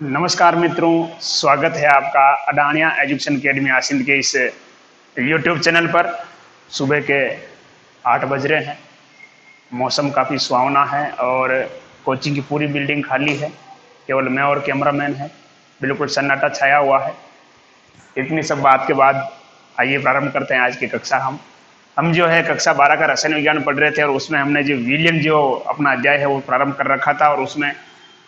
नमस्कार मित्रों, स्वागत है आपका अडानिया एजुकेशन अकेडमी आसिंद के इस यूट्यूब चैनल पर। सुबह के 8 बज रहे हैं। मौसम काफ़ी सुहावना है और कोचिंग की पूरी बिल्डिंग खाली है। केवल मैं और कैमरामैन है। बिल्कुल सन्नाटा छाया हुआ है। इतनी सब बात के बाद आइए प्रारंभ करते हैं आज की कक्षा। हम जो है कक्षा 12 का रसायन विज्ञान पढ़ रहे थे और उसमें हमने जो विलियन जो अपना अध्याय है वो प्रारंभ कर रखा था और उसमें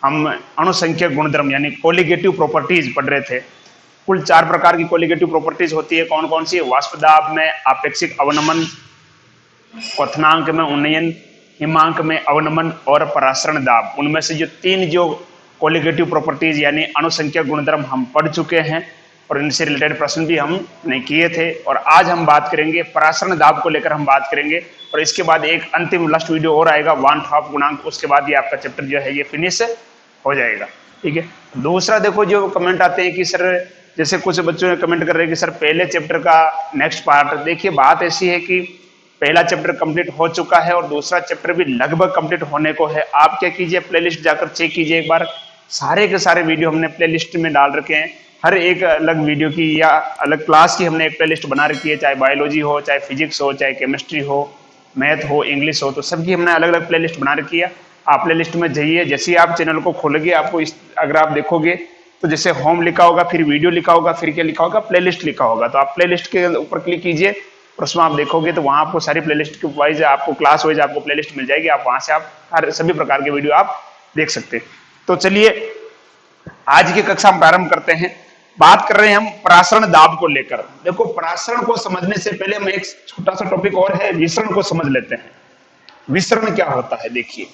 हम अणुसंख्यक गुणधर्म यानी कोलिगेटिव प्रॉपर्टीज पढ़ रहे थे। कुल 4 प्रकार की कोलिगेटिव प्रॉपर्टीज होती है। कौन कौन सी? वाष्प दाब में आपेक्षिक अवनमन, क्वथनांक में उन्नयन, हिमांक में अवनमन और परासरण दाब। उनमें से जो 3 जो कोलिगेटिव प्रॉपर्टीज यानी अणुसंख्यक गुणधर्म हम पढ़ चुके हैं और इनसे रिलेटेड प्रश्न भी हमने किए थे। और आज हम बात करेंगे परासरण दाब को लेकर हम बात करेंगे और इसके बाद एक अंतिम लास्ट वीडियो और आएगा वान हाफ गुणांक। उसके बाद ये आपका चैप्टर जो है ये फिनिश हो जाएगा। ठीक है। दूसरा देखो, जो कमेंट आते हैं कि सर, जैसे कुछ बच्चों ने कमेंट कर रहे हैं कि सर पहले चैप्टर का नेक्स्ट पार्ट। देखिए, बात ऐसी है कि पहला चैप्टर कंप्लीट हो चुका है और दूसरा चैप्टर भी लगभग कंप्लीट होने को है। आप क्या कीजिए, प्लेलिस्ट जाकर चेक कीजिए एक बार। सारे के सारे वीडियो हमने प्लेलिस्ट में डाल रखे हैं। हर एक अलग वीडियो की या अलग क्लास की हमने एक प्लेलिस्ट बना रखी है, चाहे बायोलॉजी हो, चाहे फिजिक्स हो, चाहे केमिस्ट्री हो, मैथ हो, इंग्लिश हो, तो सबकी हमने अलग अलग प्लेलिस्ट बना रखी है। आप प्लेलिस्ट में जाइए। जैसे ही आप चैनल को खोलोगे, आपको अगर आप देखोगे तो जैसे होम लिखा होगा, फिर वीडियो लिखा होगा, फिर क्या लिखा होगा, प्लेलिस्ट लिखा होगा। तो आप प्लेलिस्ट के ऊपर क्लिक कीजिए और उसमें आप देखोगे तो वहां आपको सारी प्लेलिस्ट के वाइज, आपको क्लास वाइज आपको प्लेलिस्ट मिल जाएगी। आप वहां से आप हर सभी प्रकार के वीडियो आप देख सकते हैं। तो चलिए आज की कक्षा हम प्रारंभ करते हैं। बात कर रहे हैं हम परासरण दाब को लेकर। देखो, परासरण को समझने से पहले हम एक छोटा सा टॉपिक और है, विसरण को समझ लेते हैं। विसरण क्या होता है? देखिए,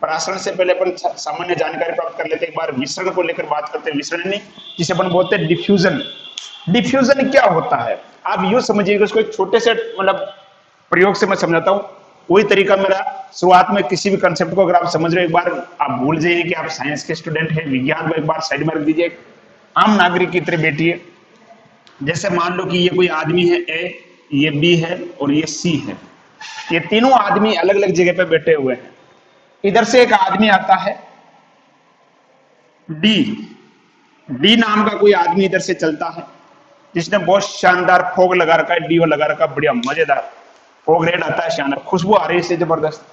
परासरण से पहले अपन सामान्य जानकारी प्राप्त कर लेते हैं। एक बार विसरण को लेकर बात करते हैं। विसरण नहीं, जिसे अपन बोलते हैं डिफ्यूजन। डिफ्यूजन क्या होता है? आप यूं समझिएगा, उसको एक छोटे से मतलब प्रयोग से मैं समझाता हूं। वही तरीका मेरा, शुरुआत में किसी भी कंसेप्ट को अगर आप समझ रहे हो, एक बार आप भूल जाइए कि आप साइंस के स्टूडेंट हैं। विज्ञान को एक बार साइड में रख दीजिए, आम नागरिक की तरह बैठिए। जैसे मान लो कि ये कोई आदमी है ए, ये बी है और ये सी है। ये तीनों आदमी अलग अलग जगह पे बैठे हुए हैं। इधर से एक आदमी आता है डी। डी नाम का कोई आदमी इधर से चलता है, जिसने बहुत शानदार फोग लगा रखा है, डीओ लगा रखा है, बढ़िया मजेदार फोग रेड आता है, शानदार खुशबू आ रही है इससे जबरदस्त।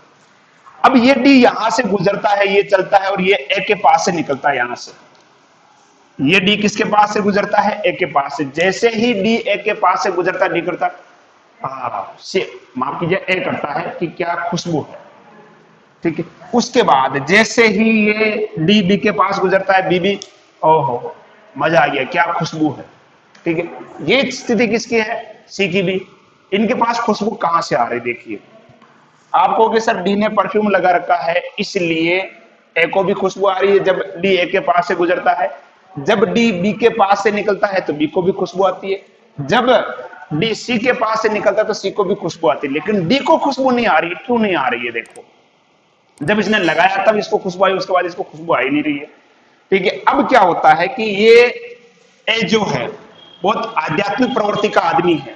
अब ये डी यहां से गुजरता है, ये चलता है और ये ए के पास से निकलता है। यहां से ये डी किसके पास से गुजरता है? ए के पास से। जैसे ही डी ए के पास से गुजरता डी करता से माफ कीजिए ए करता है कि क्या खुशबू है। ठीक है। उसके बाद जैसे ही ये डी बी के पास गुजरता है, बी बी ओहो मजा आ गया, क्या खुशबू है। ठीक है। ये स्थिति किसकी है? सी की भी। इनके पास खुशबू कहां से आ रही? देखिए, आपको कि सर डी ने परफ्यूम लगा रखा है इसलिए ए को भी खुशबू आ रही है जब डी ए के पास से गुजरता है। जब डी बी के पास से निकलता है तो बी को भी खुशबू आती है। जब डी सी के पास से निकलता है तो सी को भी खुशबू आती है। लेकिन डी को खुशबू नहीं आ रही। क्यों नहीं आ रही है? देखो, जब इसने लगाया तब इसको खुशबू आई, उसके बाद इसको खुशबू आ ही नहीं रही है। ठीक है। अब क्या होता है कि ये ए जो है बहुत आध्यात्मिक प्रवृत्ति का आदमी है।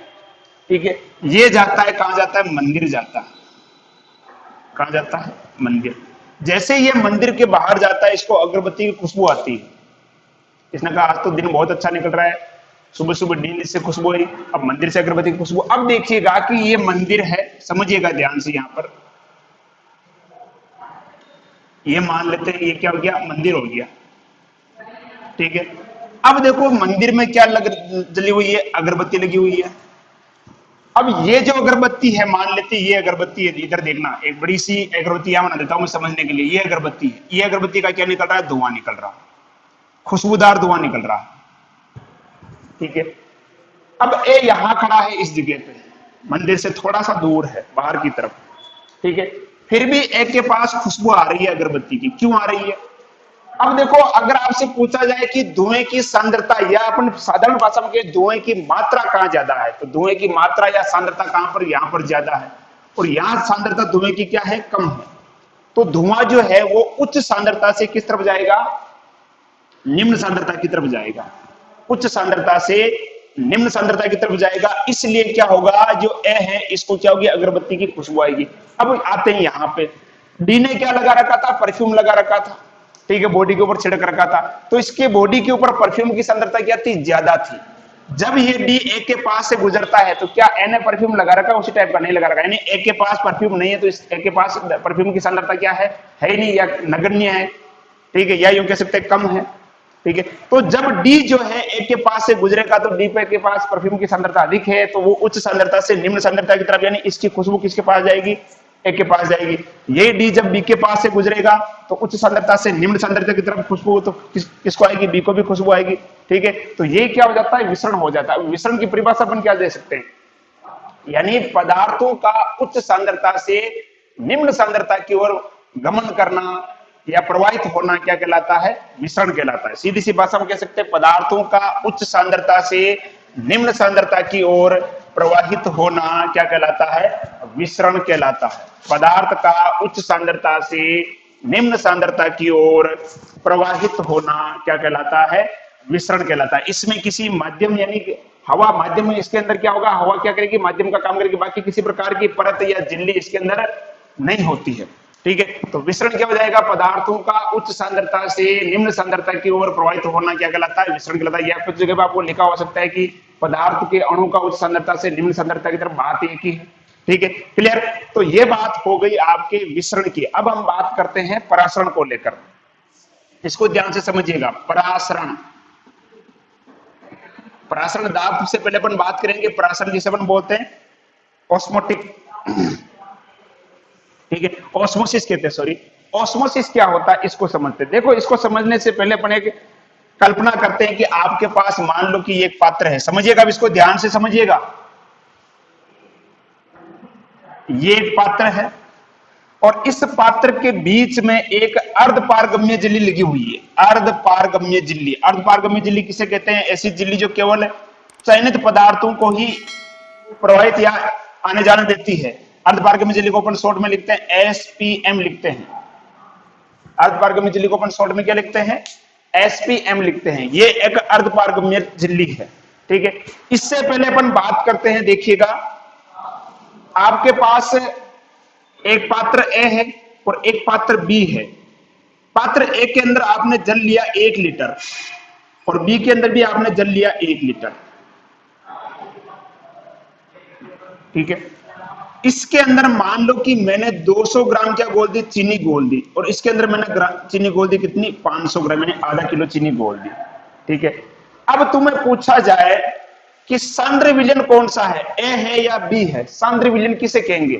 ठीक है। ये जाता है, कहां जाता है? मंदिर जाता है। कहां जाता है? मंदिर। जैसे ये मंदिर के बाहर जाता है, इसको अगरबत्ती की खुशबू आती है। इसने कहा आज तो दिन बहुत अच्छा निकल रहा है, सुबह सुबह नींद से खुशबू आई, अब मंदिर से अगरबत्ती की खुशबू। अब देखिएगा कि ये मंदिर है, समझिएगा ध्यान से। यहां पर ये मान लेते हैं ये क्या हो गया? मंदिर हो गया। ठीक है। अब देखो मंदिर में क्या जली हुई है? अगरबत्ती लगी हुई है। अब ये जो अगरबत्ती है, मान लेते ये अगरबत्ती है, इधर देखना, एक बड़ी सी अगरबत्ती यहां बना देता हूं मैं समझने के लिए। ये अगरबत्ती है, ये अगरबत्ती का क्या निकल रहा है? धुआं निकल रहा है, खुशबूदार धुआं निकल रहा है। ठीक है। अब ए यहां खड़ा है इस जगह पे, मंदिर से थोड़ा सा दूर है बाहर की तरफ। ठीक है। फिर भी ए के पास खुशबू आ रही है अगरबत्ती की। क्यों आ रही है? अब देखो, अगर आपसे पूछा जाए कि धुएं की सांद्रता या अपन साधारण भाषा में कहें धुएं की मात्रा कहां ज्यादा है, तो धुएं की मात्रा या सांद्रता कहां पर? यहां पर ज्यादा है। और यहां सांद्रता धुएं की क्या है? कम है। तो धुआं जो है वो उच्च सांद्रता से किस तरफ जाएगा? निम्न सांद्रता की तरफ जाएगा। उच्च सांद्रता से निम्न सांद्रता की तरफ जाएगा। इसलिए क्या होगा? जो ए है इसको क्या होगी? अगरबत्ती की खुशबू आएगी। अब आते हैं यहां पे, डी ने क्या लगा रखा था? परफ्यूम लगा रखा था। ठीक है, बॉडी के ऊपर छिड़क रखा था, तो इसके बॉडी के ऊपर परफ्यूम की सांद्रता क्या थी, ज्यादा थी। जब ये डी ए के पास से गुजरता है तो क्या ए ने परफ्यूम लगा रखा, उसी टाइप का नहीं लगा रखा, यानी ए के पास परफ्यूम नहीं है तो इस ए के पास परफ्यूम की सांद्रता क्या है ही नहीं, या नगण्य है, ठीक है, या यूं कह सकते हैं कम है, ठीक है। तो जब डी जो है ए के पास से गुजरेगा तो डी पे के पास परफ्यूम की सांद्रता अधिक है, तो वो उच्च सांद्रता से निम्न सांद्रता की तरफ, यानी इसकी खुशबू किसके पास जाएगी, ए के पास जाएगी। ये डी जब बी के पास से गुजरेगा तो उच्च सांद्रता से निम्न सांद्रता की तरफ खुशबू, तो किसको आएगी, बी को भी खुशबू आएगी, ठीक है। तो ये क्या हो जाता है, विसरण हो जाता है। विसरण की परिभाषा अपन क्या दे सकते हैं, यानी पदार्थों का उच्च सांद्रता से निम्न सांद्रता की ओर गमन करना या प्रवाहित होना क्या कहलाता है, विसरण कहलाता है। सीधी सी भाषा में कह सकते हैं पदार्थों का उच्च सांद्रता से निम्न सांद्रता की ओर प्रवाहित होना क्या कहलाता है, विसरण कहलाता है। पदार्थ का उच्च सांद्रता से निम्न सांद्रता की ओर प्रवाहित होना क्या कहलाता है, विसरण कहलाता है। इसमें किसी माध्यम यानी हवा माध्यम में, इसके अंदर क्या होगा, हवा क्या करेगी, माध्यम का काम करेगी, बाकी किसी प्रकार की परत या झिल्ली इसके अंदर नहीं होती है, ठीक है। तो विसरण क्या हो जाएगा, पदार्थों का उच्च सांद्रता से निम्न सांद्रता की ओर प्रवाहित होना क्या कहलाता है, विसरण कहलाता है। या कुछ जगह आपको लिखा हो सकता है कि पदार्थ के अणु का उच्च सांद्रता से निम्न सांद्रता की तरफ बात एक ही है, ठीक है, क्लियर। तो ये बात हो गई आपके विसरण की। अब हम बात करते हैं परासरण को लेकर, इसको ध्यान से समझिएगा। परासरण, परासरण दाब से पहले अपन बात करेंगे, परासरण जिसे अपन बोलते हैं ऑस्मोटिक, ठीक है, ऑस्मोसिस कहते हैं, सॉरी। ऑस्मोसिस क्या होता है इसको समझते हैं। देखो, इसको समझने से पहले अपन एक कल्पना करते हैं कि आपके पास मान लो कि एक पात्र है, समझिएगा, अब इसको ध्यान से समझिएगा। ये एक पात्र है और इस पात्र के बीच में एक अर्धपारगम्य झिल्ली लगी हुई है। अर्धपारगम्य झिल्ली, अर्धपारगम्य झिल्ली किसे कहते हैं, ऐसी झिल्ली जो केवल चयनित पदार्थों को ही प्रवाहित या आने जाने देती है। अर्धपारगम्य झिल्ली को अपन शॉर्ट में लिखते हैं एसपीएम लिखते हैं। अर्धपारगम्य झिल्ली को अपन शॉर्ट में क्या लिखते हैं, एसपीएम लिखते हैं। ये एक अर्धपारगम्य झिल्ली है, ठीक है। इससे पहले अपन बात करते हैं, देखिएगा, आपके पास एक पात्र ए है और एक पात्र बी है। पात्र ए के अंदर आपने जल लिया 1 लीटर और बी के अंदर भी आपने जल लिया 1 लीटर, ठीक है। इसके अंदर मान लो कि मैंने 200 ग्राम क्या घोल दी, चीनी घोल दी, और इसके अंदर मैंने चीनी घोल दी कितनी, 500 ग्राम, मैंने आधा किलो चीनी घोल दी, ठीक है। अब तुम्हें पूछा जाए कि सांद्र विलयन कौन सा है, ए है या बी है, सांद्र विलयन किसे कहेंगे।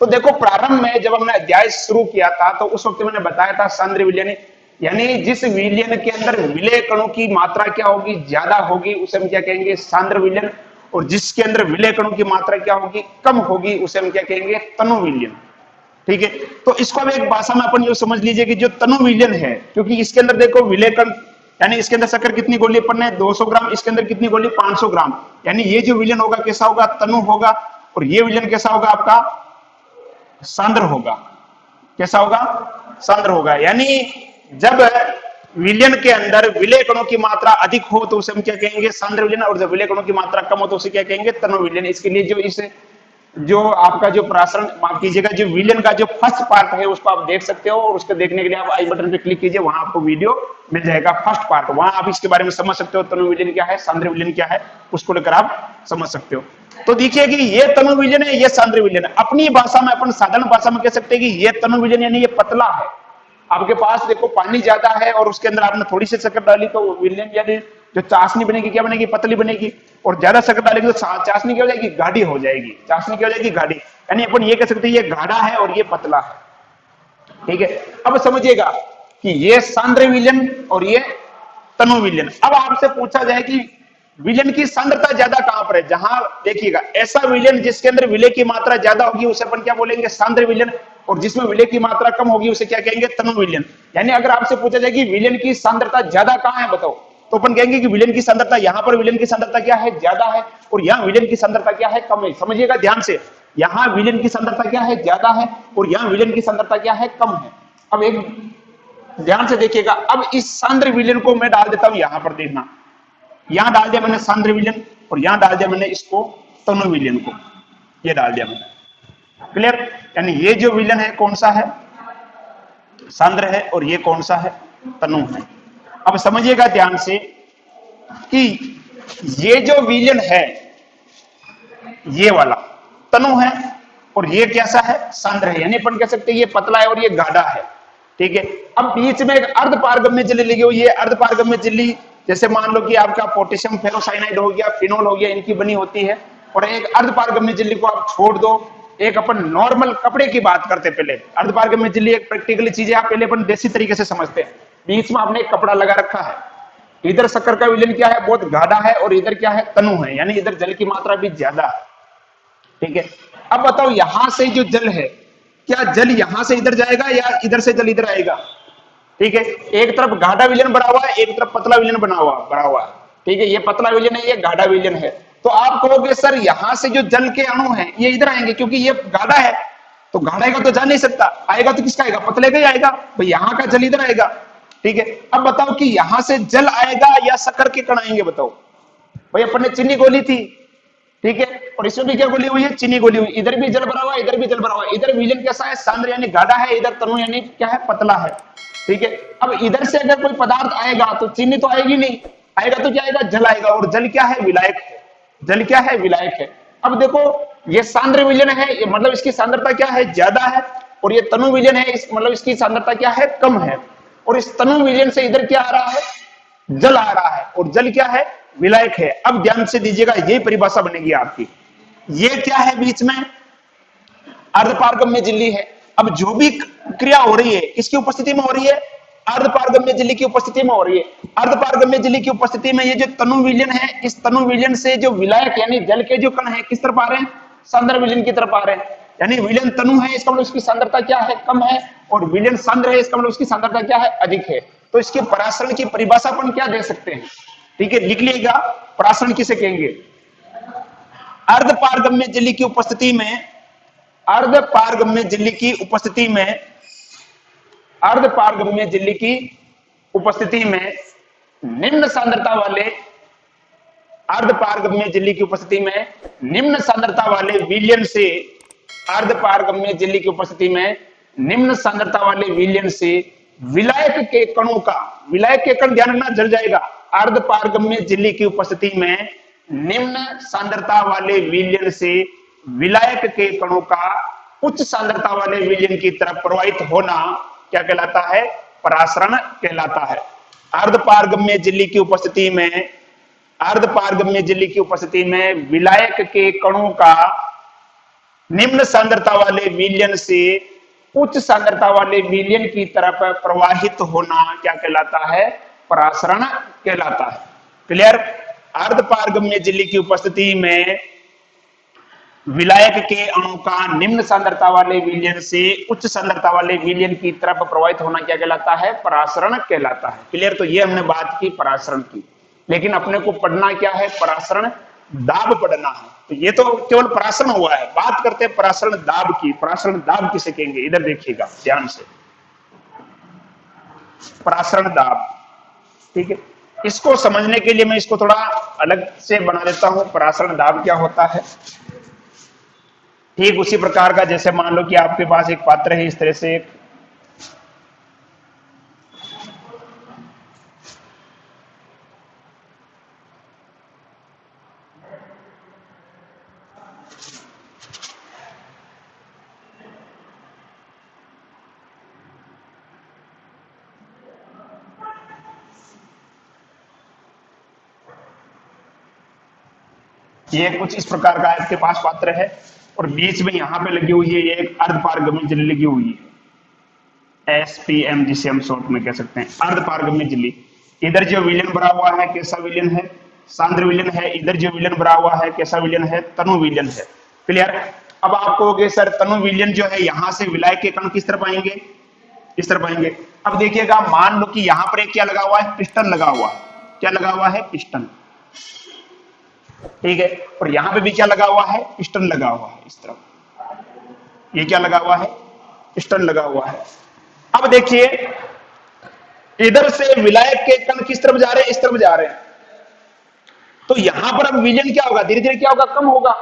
तो देखो, प्रारंभ में जब हमने अध्याय शुरू किया था तो उस वक्त मैंने बताया था सांद्र विलयन यानी जिस विलयन के अंदर विलय कणों की मात्रा क्या होगी, ज्यादा होगी, उसे हम क्या कहेंगे, सांद्र विलयन। और जिसके अंदर विलय कणों की मात्रा क्या होगी, कम होगी, उसे हम क्या कहेंगे, तनु विलयन, ठीक है। तो इसको अब एक भाषा में अपन ये समझ लीजिए कि जो तनु विलयन है, क्योंकि इसके अंदर देखो विलय कण, यानी इसके अंदर शक्कर कितनी गोली अपन ने, 200 ग्राम, इसके अंदर कितनी गोली, 500 ग्राम, यानी ये जो विलयन होगा कैसा होगा, तनु होगा, और ये विलयन कैसा होगा आपका, सांद्र होगा। कैसा होगा, सांद्र होगा। यानी जब विलयन के अंदर विलय कणों की मात्रा अधिक हो तो उसे हम क्या कहेंगे, सांद्र विलयन, और जब विलय कणों की मात्रा कम हो तो उसे क्या कहेंगे, तनु विलयन। इसके लिए जो आपका जो परासरण, माफ कीजिएगा, जो विलयन का जो फर्स्ट पार्ट है उसको आप देख सकते हो, और उसको देखने के लिए आप आई बटन पे क्लिक कीजिए, वहां आपको वीडियो मिल जाएगा, फर्स्ट पार्ट, वहां आप इसके बारे में समझ सकते हो, तनु विलयन क्या है, सांद्र विलयन क्या है, उसको लेकर आप समझ सकते हो। तो देखिए कि ये तनु विलयन है, ये सांद्र विलयन है। अपनी भाषा में, अपन साधारण भाषा में कह सकते हैं कि ये तनु विलयन यानी ये पतला है। आपके पास देखो पानी ज्यादा है और उसके अंदर आपने थोड़ी सी शक्कर डाली तो विलयन यानी जो चाशनी बनेगी क्या बनेगी, पतली बनेगी, और ज्यादा शक्कर डालेगी तो चाशनी क्या हो जाएगी, गाढ़ी हो जाएगी। चाशनी क्या हो जाएगी, गाढ़ी। यानी अपन ये कह सकते हैं ये गाढ़ा है और ये पतला है, ठीक है। अब समझिएगा कि ये सांद्र विलयन और ये तनु विलयन। अब आपसे पूछा जाए कि विलयन की सांद्रता ज्यादा कहां पर है, जहां देखिएगा ऐसा विलयन जिसके अंदर विलय की मात्रा ज्यादा होगी उसे अपन क्या बोलेंगे, सांद्र विलयन, और जिसमें विलय की मात्रा कम होगी उसे क्या कहेंगे, तनु विलयन। यानी अगर आपसे पूछा जाए कि विलयन की सांद्रता ज्यादा कहां है बताओ, तो अपन कहेंगे कि विलयन की सांद्रता यहां पर विलयन की सांद्रता क्या है, ज्यादा है, और यहां विलयन की सांद्रता क्या है, कम है। समझिएगा ध्यान से, यहां विलयन की सांद्रता क्या है, ज्यादा है, और यहां विलयन की सांद्रता क्या है, कम है। अब एक ध्यान से देखिएगा, अब इस सांद्र विलयन को मैं डाल देता हूं यहां पर, देखना, यहां डाल दिया मैंने सांद्र विलयन और यहां डाल दिया मैंने इसको तनु विलयन को, ये डाल दिया मैंने, क्लियर। यानी ये जो विलयन है कौन सा है, सांद्र है, और ये कौन सा है, तनु है। अब समझिएगा ध्यान से कि ये जो विलयन है ये वाला तनु है और ये कैसा है, सांद्र है, यानी अपन कह सकते हैं ये पतला है और ये गाढ़ा है। ठीक है। अब बीच में एक अर्ध पारगम्य झिल्ली लगी हुई है। अर्ध पारगम्य झिल्ली जैसे मान लो कि आपका पोटेशियम फेरोसाइनाइड हो गया, फिनोल हो गया, इनकी बनी होती है। और एक अर्ध पारगम्य झिल्ली को आप छोड़ दो, एक अपन नॉर्मल कपड़े की बात करते पहले। अर्ध पारगम्य झिल्ली एक प्रैक्टिकली चीज है, आप पहले अपन देसी तरीके से समझते हैं। बीच में आपने एक कपड़ा लगा रखा है, इधर शक्कर का विलयन क्या है, बहुत गाढ़ा है, और इधर क्या है, तनु है, यानी इधर जल की मात्रा भी ज्यादा है। ठीक है। अब बताओ यहां से जो जल है, क्या जल यहां से इधर जाएगा या इधर से जल इधर आएगा? ठीक है। एक तरफ गाढ़ा विलयन बना हुआ है, एक तरफ पतला विलयन बना हुआ है। ठीक है। ये पतला विलयन है, ये गाढ़ा विलयन है। तो आप कहोगे सर यहां से जो जल के अणु हैं ये इधर आएंगे, क्योंकि ये गाढ़ा है, तो गाढ़ा का तो जा नहीं सकता, आएगा तो किसका आएगा, पतले का ही आएगा भाई, यहाँ का जल इधर आएगा। ठीक है। अब बताओ कि यहां से जल आएगा या शक्कर के कण आएंगे, बताओ भाई। अपन ने चीनी गोली थी, ठीक है, और इसमें भी क्या गोली हुई है, चीनी गोली हुई। इधर भी जल भरा हुआ है, इधर भी जल भरा हुआ है। इधर विलयन कैसा है, सांद्र यानी गाढ़ा है, इधर तनु यानी क्या है, पतला है। ठीक है। अब इधर से अगर कोई पदार्थ आएगा तो चीनी तो आएगी नहीं, आएगा तो क्या आएगा, जल आएगा, और जल क्या है, विलायक है। जल क्या है, विलायक है। अब देखो ये सांद्र विलयन है, मतलब इसकी सांद्रता क्या है, ज्यादा है, और ये तनु विलयन है, मतलब इसकी सांद्रता क्या है, कम है। और इस तनु विलयन से इधर क्या आ रहा है, जल आ रहा है, और जल क्या है, विलायक है। अब ध्यान से दीजिएगा, यही परिभाषा बनेगी आपकी। ये क्या है, बीच में अर्धपारगम्य झिल्ली है। अब जो भी क्रिया हो रही है किसकी उपस्थिति में हो रही है, अर्धपारगम्य झिल्ली की उपस्थिति में हो रही है। अर्धपारगम्य झिल्ली की उपस्थिति में ये जो तनु विलयन है, इस तनु विलयन से जो विलायक यानी जल के जो कण है किस तरफ आ रहे हैं, सांद्र विलयन की तरफ आ रहे हैं। यानी विलयन तनु है, इसका मतलब उसकी सांद्रता क्या है, कम है, और विलयन सांद्र है, इसका मतलब उसकी सांद्रता क्या है, अधिक है। तो इसके परासरण की परिभाषा अपन क्या दे सकते हैं, ठीक है, लिख लीजिएगा। परासरण किसे कहेंगे, अर्धपारगम्य झिल्ली की उपस्थिति में, अर्धपारगम्य झिल्ली की उपस्थिति में, अर्धपारगम्य झिल्ली की उपस्थिति में निम्न सांद्रता वाले, अर्धपारगम्य झिल्ली की उपस्थिति में निम्न सांद्रता वाले विलयन से, अर्धपारगम्य झिल्ली की उपस्थिति में निम्न सांद्रता वाले विलयन से विलायक के कणों का, विलायक के कण ध्यान रखना जल जाएगा, अर्धपारगम्य झिल्ली की उपस्थिति में निम्न सांद्रता वाले विलयन से विलायक के कणों का उच्च सांद्रता वाले विलयन की तरफ प्रवाहित होना क्या कहलाता है, परासरण कहलाता है। अर्धपारगम्य झिल्ली की उपस्थिति में, अर्धपारगम्य झिल्ली की उपस्थिति में विलायक के कणों का निम्न सांद्रता वाले विलयन से उच्च सांद्रता वाले विलयन की तरफ प्रवाहित होना क्या कहलाता है, परासरण कहलाता है। क्लियर। अर्धपारगम्य झिल्ली की उपस्थिति में विलायक के अणु का निम्न सांद्रता वाले विलयन से उच्च सांद्रता वाले विलयन की तरफ प्रवाहित होना क्या कहलाता है, परासरण कहलाता है। क्लियर। तो ये हमने बात की परासरण की, लेकिन अपने को पढ़ना क्या है, परासरण दाब पढ़ना है। तो ये तो केवल परासरण हुआ है, बात करते हैं परासरण दाब की। परासरण दाब किसे कहेंगे, इधर देखिएगा ध्यान से, परासरण दाब। ठीक है। इसको समझने के लिए मैं इसको थोड़ा अलग से बना देता हूं। परासरण दाब क्या होता है, ठीक उसी प्रकार का जैसे मान लो कि आपके पास एक पात्र है, इस तरह से एक, ये कुछ इस प्रकार का आपके पास पात्र है, और बीच में यहां पे लगी हुई है ये एक अर्धपारगम्य झिल्ली लगी हुई है, एसपीएम जिसे हम शॉर्ट में कह सकते हैं, अर्धपारगम्य झिल्ली। इधर जो विलयन भरा हुआ है कैसा विलयन है, सांद्र विलयन है। इधर जो विलयन भरा हुआ है कैसा विलयन है, तनु विलयन है। क्लियर। अब आप कहोगे सर तनु विलयन जो है यहां से विलायक के कण किस तरफ आएंगे, इस तरफ आएंगे। अब देखिएगा, मान लो कि यहां पर एक क्या लगा हुआ है, पिस्टन लगा हुआ है। क्या लगा हुआ है, पिस्टन। ठीक है। और यहां पे भी क्या लगा हुआ है, पिस्टन लगा हुआ है इस तरफ। ये क्या लगा हुआ है, पिस्टन लगा हुआ है। अब देखिए इधर से विलायक के कण किस तरफ जा रहे हैं, इस तरफ जा रहे हैं। तो यहां पर अब विलयन क्या होगा, धीरे धीरे क्या होगा, कम होगा।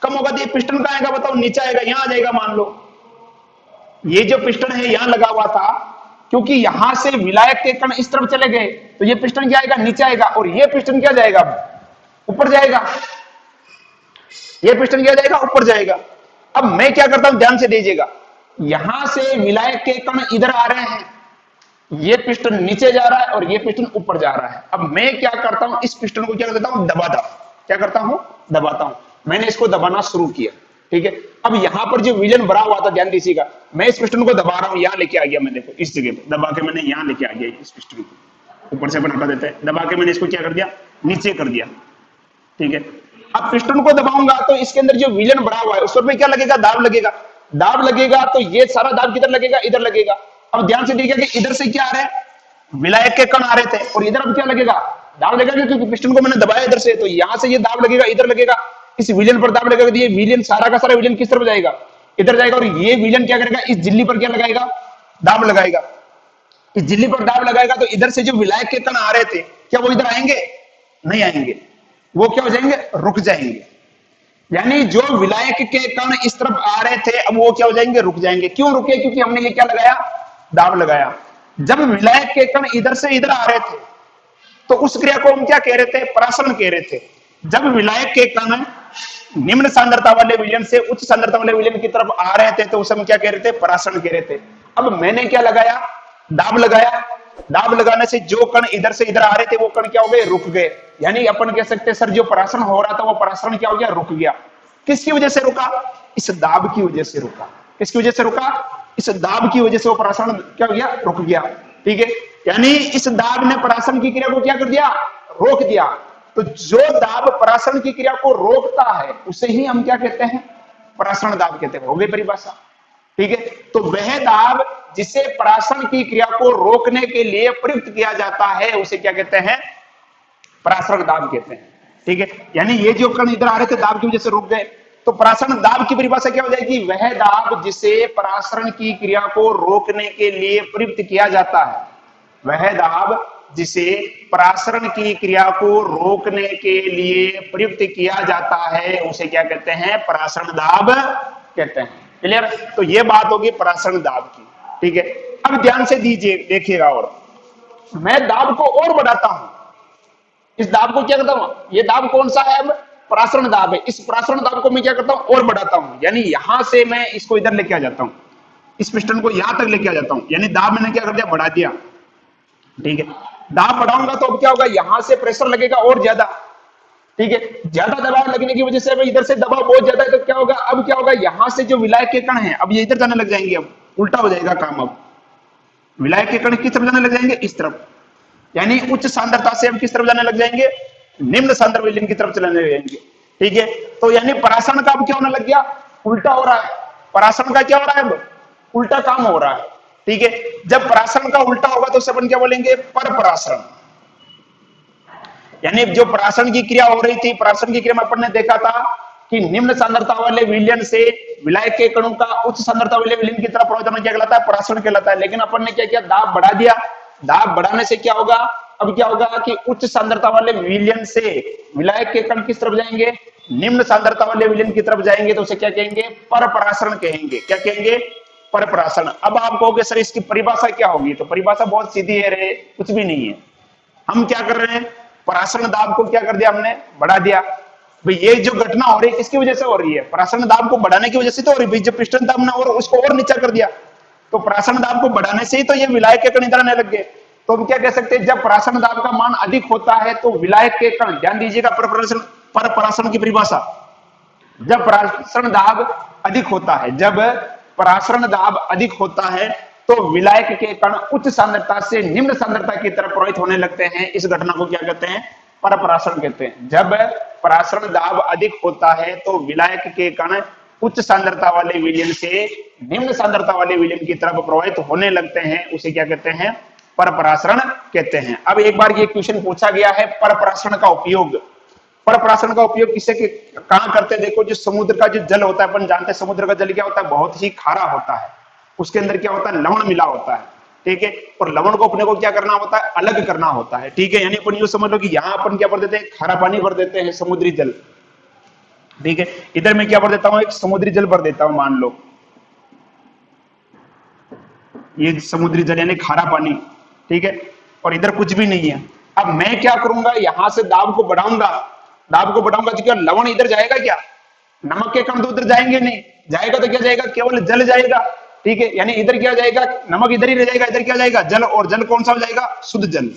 कम होगा तो ये पिस्टन कहां आएगा, बताओ, नीचे आएगा, यहां आ जाएगा। मान लो ये जो पिस्टन है यहां लगा हुआ था, क्योंकि यहां से विलायक के कण इस तरफ चले गए तो ये पिस्टन क्या आएगा, नीचे आएगा, और ये पिस्टन क्या जाएगा, ऊपर जाएगा। ये पिस्टन क्या जाएगा, ऊपर जाएगा। अब मैं क्या करता हूं, ध्यान से दीजिएगा, यहां से विलायक के कण इधर आ रहे हैं, ये पिस्टन नीचे जा रहा है और ये पिस्टन ऊपर जा रहा है। अब मैं क्या करता हूं, इस पिस्टन को क्या कर देता हूं, दबाता हूं। क्या करता हूं, दबाता हूं। मैंने इसको दबाना शुरू किया, ठीक है। अब यहां पर जो विलन भरा हुआ था, ध्यान दीजिएगा, मैं इस पिस्टन को दबा रहा हूं, यहां लेके आ गया मैं, देखो इस जगह पे दबा के मैंने यहां लेके आ गया इस पिस्टन को, ऊपर से अपन हटा देते हैं, दबा के मैंने इसको क्या कर दिया, नीचे कर दिया, ठीक है। अब पिस्टन को दबाऊंगा तो इसके अंदर जो विलन भरा हुआ है उस पर क्या लगेगा, दाब लगेगा। दाब लगेगा तो ये सारा दाब किधर लगेगा, इधर लगेगा। अब ध्यान से देखिए कि इधर से क्या आ रहा है, विलायक के कण आ रहे थे, और इधर अब क्या लगेगा, दाब लगेगा, क्योंकि पिस्टन को मैंने दबाया इधर से, तो यहां से ये दाब लगेगा, इधर लगेगा, इस विलन पर दाब लगेगा। तो ये विलन सारा का सारा विलन किस तरफ जाएगा, इधर जाएगा, और ये विलन क्या करेगा, इस झिल्ली पर क्या लगाएगा, दाब लगाएगा। इस झिल्ली पर दाब लगाएगा तो इधर से जो विलायक के कण आ रहे थे, क्या वो इधर आएंगे, नहीं आएंगे, वो क्या हो जाएंगे, रुक जाएंगे। यानी जो विलायक के कण इस तरफ आ रहे थे, अब वो क्या हो जाएंगे, रुक जाएंगे। क्यों रुके, क्योंकि हमने ये क्या लगाया, दाब लगाया। जब विलायक के कण इधर से इधर आ रहे थे तो उस क्रिया को हम क्या कह रहे थे, परासरण कह रहे थे। जब विलायक के कण निम्न सांद्रता वाले विलयन से उच्च सांद्रता वाले विलयन की तरफ आ रहे थे तो उसे हम क्या कह रहे थे, परासरण कह रहे थे। अब मैंने क्या लगाया, दाब लगाया। दाब लगाने से जो कण इधर से इधर आ रहे थे वो कण क्या हो गए, रुक गए। यानी अपन कह सकते हैं सर जो परासरण हो रहा था वो परासरण क्या हो गया, रुक गया। किसकी वजह से रुका, इस दाब की वजह से रुका। किसकी वजह से रुका, इस दाब की वजह से वो परासरण क्या हो गया, रुक गया, ठीक है। यानी इस दाब ने परासरण की क्रिया को क्या कर दिया, रोक दिया। तो जो दाब परासरण की क्रिया को रोकता है उसे ही हम क्या कहते हैं, परासरण दाब कहते हैं। हो गई परिभाषा, ठीक है। तो वह दाब जिसे परासरण की क्रिया को रोकने के लिए प्रयुक्त किया जाता है उसे क्या कहते हैं, परासरण दाब कहते हैं, ठीक है। यानी ये जो कण इधर आ रहे थे दाब की वजह से रुक गए, तो परासरण दाब की परिभाषा क्या हो जाएगी, वह दाब जिसे परासरण की क्रिया को रोकने के लिए प्रयुक्त किया जाता है, वह दाब जिसे परासरण की क्रिया को रोकने के लिए प्रयुक्त किया जाता है उसे क्या कहते हैं, परासरण दाब कहते हैं। क्लियर। तो ये बात होगी परासरण दाब की, ठीक है। अब ध्यान से दीजिए, देखिएगा, और मैं दाब को और बढ़ाता हूं। इस दाब को क्या करता हूं, ये दाब कौन सा है, अब परासरण दाब है। इस परासरण दाब को मैं क्या करता हूं, और बढ़ाता हूं। यानी यहां से मैं इसको इधर लेके आ जाता हूं, इस पिस्टन को यहां तक लेके आ जाता हूं। यानी दाब मैंने क्या कर दिया, बढ़ा दिया, ठीक है। दाब बढ़ाऊंगा तो अब क्या होगा, यहां से प्रेशर लगेगा और ज्यादा, ठीक है। ज्यादा दबाव लगने की वजह से इधर से दबाव बहुत ज्यादा है, तो क्या होगा, अब क्या होगा, यहां से जो विलायक के कण है अब ये इधर जाने लग जाएंगे। अब उल्टा हो जाएगा काम, अब विलायक के कण किस तरफ जाने लग जाएंगे, इस तरफ। यानी उच्च सांद्रता से अब किस तरफ जाने लग जाएंगे, निम्न सांद्र विलयन की तरफ चलने लग जाएंगे, ठीक है। तो यानी परासरण का अब क्या होने लग गया, उल्टा हो रहा है। परासरण का क्या हो रहा है, अब उल्टा काम हो रहा है, ठीक है। जब परासरण का उल्टा होगा तो अपन क्या बोलेंगे, पर परासरण। यानी जो परासरण की क्रिया हो रही थी, परासरण की क्रिया में अपन ने देखा था कि निम्न सांद्रता वाले विलयन से विलायक के कणों का उच्च सांद्रता वाले विलयन की तरफ प्रवाहित होना क्या कहलाता है, परासरण कहलाता है। लेकिन अपन ने क्या किया, दाब बढ़ा दिया। दाब बढ़ाने से क्या होगा, अब क्या होगा कि उच्च सांद्रता वाले विलयन से विलायक के कण किस तरफ जाएंगे, निम्न सांद्रता वाले विलयन की तरफ जाएंगे, तो उसे क्या कहेंगे, पर परासरण कहेंगे। क्या कहेंगे, पर परासरण। अब आप कहोगे सर इसकी परिभाषा क्या होगी, तो परिभाषा बहुत सीधी है रे, कुछ भी नहीं है। हम क्या कर रहे हैं, परासरण दाब को क्या कर दिया, हमने बढ़ा दिया। भाई ये जो घटना हो रही है किसकी वजह से हो रही है, परासरण दाब को बढ़ाने की वजह से तो हो रही है। जब पिस्टन दाब ने और उसको और नीचा कर दिया तो परासरण दाब को बढ़ाने से ही तो ये विलायक के कण इधर आने लग गए। तो हम क्या कह सकते हैं, जब परासरण दाब का मान अधिक होता है तो विलायक के कण, ध्यान दीजिएगा, पर परासरण की परिभाषा, जब परासरण दाब अधिक होता है, जब परासरण दाब अधिक होता है तो विलायक के कण उच्च सांद्रता से निम्न सांद्रता की तरफ प्रवाहित होने लगते हैं। इस घटना को क्या कहते हैं, पर परासरण कहते हैं। जब परासरण दाब अधिक होता है तो विलायक के कण उच्च सांद्रता वाले विलयन से निम्न सांद्रता वाले विलयन की तरफ प्रवाहित होने लगते हैं, उसे क्या कहते हैं, पर परासरण कहते हैं। अब एक बार ये क्वेश्चन पूछा गया है, पर परासरण का उपयोग, पर परासरण का उपयोग किससे कहां करते हैं। देखो जो समुद्र का जो जल होता है, अपन जानते हैं समुद्र का जल क्या होता है, बहुत ही खारा होता है। उसके अंदर क्या होता है, लवण मिला होता है, ठीक है। और लवण को अपने को क्या करना होता है, अलग करना होता है, ठीक है। यानी अपन ये समझ लो कि यहाँ अपन क्या भर देते हैं, खारा पानी भर देते हैं, समुद्री जल, ठीक है। इधर मैं क्या भर देता हूँ, एक समुद्री जल भर देता हूं, मान लो ये समुद्री जल यानी खारा पानी, ठीक है, और इधर कुछ भी नहीं है। अब मैं क्या करूंगा, यहां से दाब को बढ़ाऊंगा, दाब को बढ़ाऊंगा तो क्या लवण इधर जाएगा क्या? नमक के कण तो उधर जाएंगे नहीं, जाएगा तो क्या जाएगा, केवल जल जाएगा, ठीक है, यानी इधर क्या जाएगा, नमक इधर ही रह जाएगा, इधर क्या जाएगा, जल, और जल कौन सा हो जाएगा, शुद्ध जल।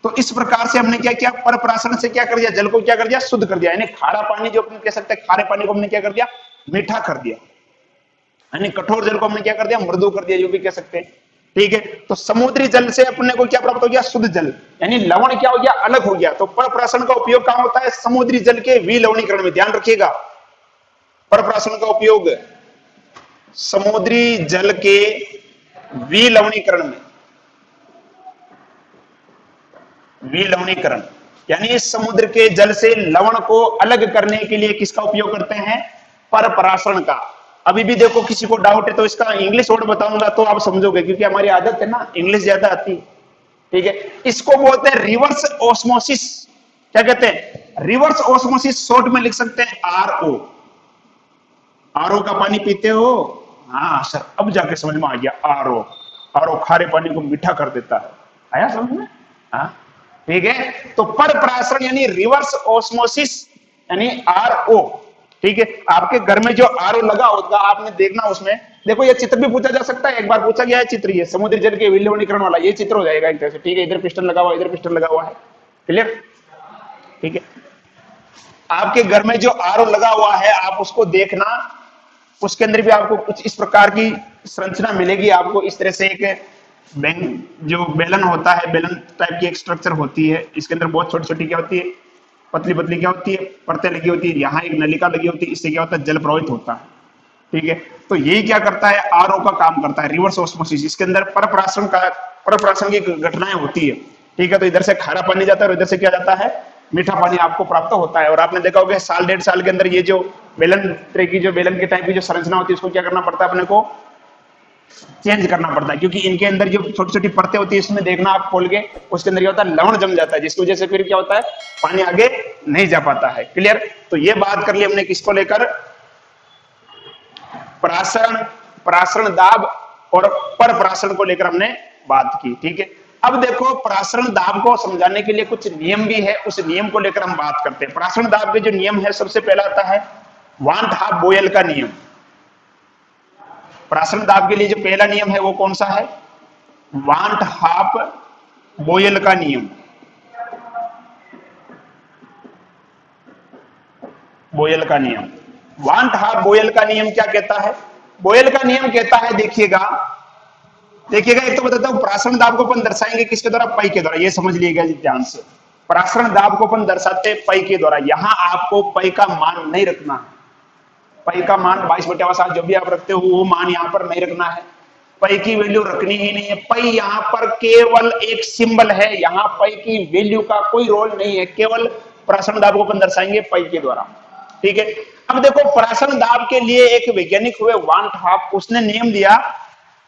तो इस प्रकार से हमने क्या किया, परप्राशन से क्या कर दिया, जल को क्या कर दिया, शुद्ध कर दिया, यानी खारा पानी जो अपन कह सकते हैं, खारे पानी को हमने क्या कर दिया, मीठा कर दिया, यानी कठोर जल को हमने क्या कर दिया, मृदु कर दिया, जो भी कह सकते हैं, ठीक है। तो समुद्री जल से अपने को क्या प्राप्त हो गया, शुद्ध जल, यानी लवण क्या हो गया, अलग हो गया। तो परप्राशन का उपयोग कहां होता है, समुद्री जल के विलवणीकरण में, ध्यान रखिएगा, परप्राशन का उपयोग समुद्री जल के विलवणीकरण में, विलवणीकरण यानी समुद्र के जल से लवण को अलग करने के लिए किसका उपयोग करते हैं, परप्राशन का। अभी भी देखो किसी को डाउट है तो इसका इंग्लिश वर्ड बताऊंगा तो आप समझोगे, क्योंकि हमारी आदत है ना इंग्लिश ज्यादा आती है, ठीक है। इसको बोलते हैं रिवर्स ऑस्मोसिस। क्या कहते हैं, रिवर्स ऑस्मोसिस, शॉर्ट में लिख सकते हैं आरओ। आरओ का पानी पीते हो, हाँ सर अब जाके समझ में आ गया, आरओ, आरओ खारे पानी को मीठा कर देता है, आया समझ में, हाँ ठीक है। तो परप्राशन यानी रिवर्स ऑस्मोसिस यानी आरओ, ठीक है। आपके घर में जो आरओ लगा होगा आपने देखना, उसमें देखो ये चित्र भी पूछा जा सकता है, एक बार पूछा गया है चित्र, ये समुद्री जल के विलवणीकरण वाला ये चित्र हो जाएगा एक तरह से, ठीक है। इधर पिस्टन लगा हुआ, इधर पिस्टन लगा हुआ है, क्लियर, ठीक है। आपके घर में जो आरओ लगा हुआ है आप उसको देखना, उसके अंदर भी आपको कुछ इस प्रकार की संरचना मिलेगी आपको, इस तरह से एक जो बेलन होता है, बेलन टाइप की एक स्ट्रक्चर होती है, इसके अंदर बहुत छोटी छोटी क्या होती है, पतली पतली क्या होती है, परतें लगी होती है, यहाँ एक नलिका लगी होती है, इससे क्या होता है, जल प्रवाहित होता है, ठीक है। तो यही क्या करता है, आरओ का काम करता है, रिवर्स ऑस्मोसिस। इसके अंदर परप्राशन की घटनाएं होती है, ठीक है। तो इधर से खारा पानी जाता है और इधर से क्या जाता है, मीठा पानी आपको प्राप्त होता है। और आपने देखा होगा साल डेढ़ साल के अंदर ये जो बेलन ट्रे की, जो बेलन के टाइप की जो संरचना होती है, उसको क्या करना पड़ता है, अपने को चेंज करना पड़ता है, क्योंकि इनके अंदर जो छोटी छोटी परतें होती है, इसमें देखना आप खोल के, उसके अंदर क्या होता है, लवण जम जाता है, जिसकी वजह से फिर क्या होता है, पानी आगे नहीं जा पाता है, क्लियर। तो ये बात कर ली हमने किसको लेकर, प्रासरण दाब और परप्राशन को लेकर हमने बात की, ठीक है। अब देखो प्रासरण दाब को समझाने के लिए कुछ नियम भी है, उस नियम को लेकर हम बात करते हैं। प्रासरण दाब के जो नियम है, सबसे पहला आता है वांट हाफ बोयल का नियम। प्रासरण दाब के लिए जो पहला नियम है वो कौन सा है, वांट हाफ बोयल का नियम। बोयल का नियम, वांट हाफ बोयल का नियम क्या कहता है, बोयल का नियम कहता है, देखिएगा एक तो बताता हूं, प्रासरण दाब को अपन दर्शाएंगे किसके द्वारा, पाई के द्वारा, ये समझ लीजिएगा ध्यान से। प्रासरण दाब को अपन दर्शाते हैं पाई के द्वारा। यहां आपको पाई का मान नहीं रखना है, पाई का मान 22/7 जो भी आप रखते हो वो मान यहां पर नहीं रखना है, पाई की वैल्यू रखनी ही नहीं है। पाई यहां पर केवल एक सिंबल है, यहां पाई की वैल्यू का कोई रोल नहीं है, केवल प्रासरण दाब को अपन दर्शाएंगे पाई के द्वारा, ठीक है। अब देखो प्रासरण दाब के लिए एक वैज्ञानिक हुए वांट हाफ, उसने नियम दिया